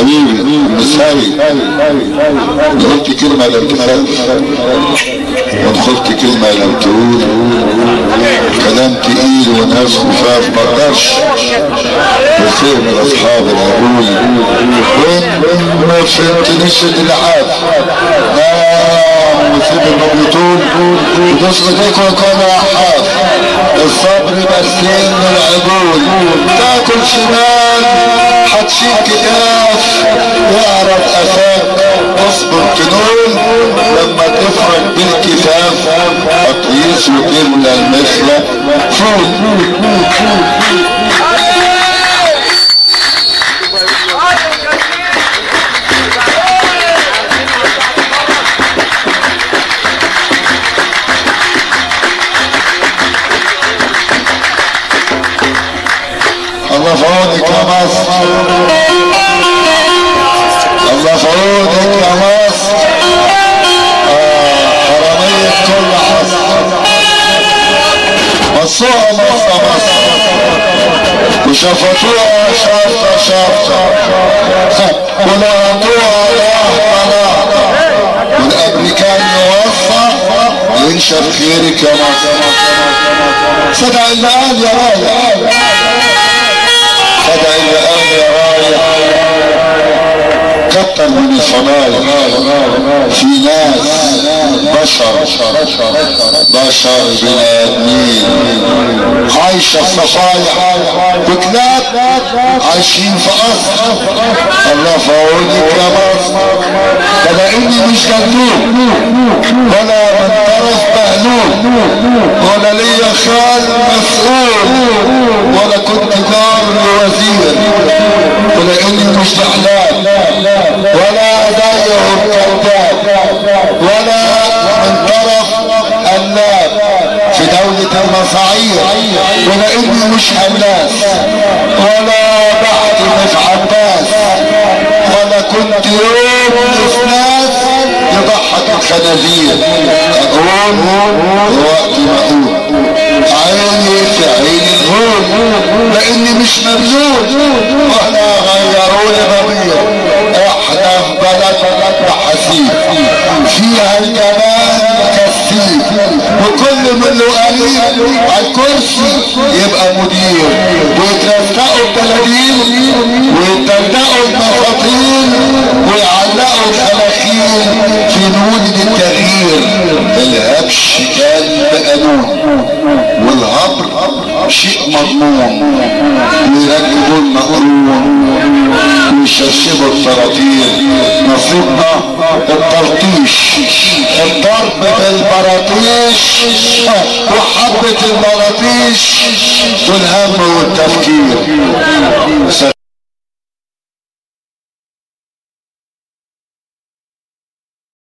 حبيبي مساوي، قلت كلمة لم تفهم ودخلت كلمة لم تقول، كلام تقيل وناس خفاف ما اقدرش بفهم الاصحاب العقول، وما فهمتنيش الالعاب وسيب الموجودون وتصل ايديك وكان احاف، الصبر مسكين العقول، تاكل شمال حتشيل كتاف، يعرف قفاك تصبر تنول، لما تفرج بالكتاف هتقيس وتملى المخلة فول. الله في عونك يا مصر، الله في عونك يا مصر، حرامية كل عصر، مصوها مصر مصر وشفتوها شافة شافة ولقطوها لحظة لحظة، والامريكان يوصى ينشف خيرك يا مصر. صدق اللي قال يا رايح، صدق اللي قال يا رايح، كتر من الفضايح، في ناس بشر بني ادمين عايشة في صفايح وكلاب عايشين في قصر. الله في عونك يا مصر، ده اني مش جندول ولا من طرف مهلول ولا ليا خال مسؤول ولا كنت جار لوزير، ولا اني مش دحلان ولا ضيع كذاب ولا من طرف قلاب في دولة المصاعير، ولا اني مش هلاس ولا بعد مش عباس، ولا كنت يوم لفناس يضحك الخنازير. اقول وقت ما اقول عيني في عين الهون، لاني مش مبذول ولا غيروني ضمير. احنا في بلد حسيب فيها الجمال كالسيب، وكل من له قريب على الكرسي يبقى مدير، ويترفقوا البلدين ويتدلقوا المفاطير ويعلقوا الخلاخيل في مولد التغيير. الهبش كان بقانون والهبر شيء مضمون، ويركبوا المقرون ويشرشبوا الطراطير. نصيبنا الترطيش، الضرب بالبراطيش وحبة البراطيش والهم والتفكير.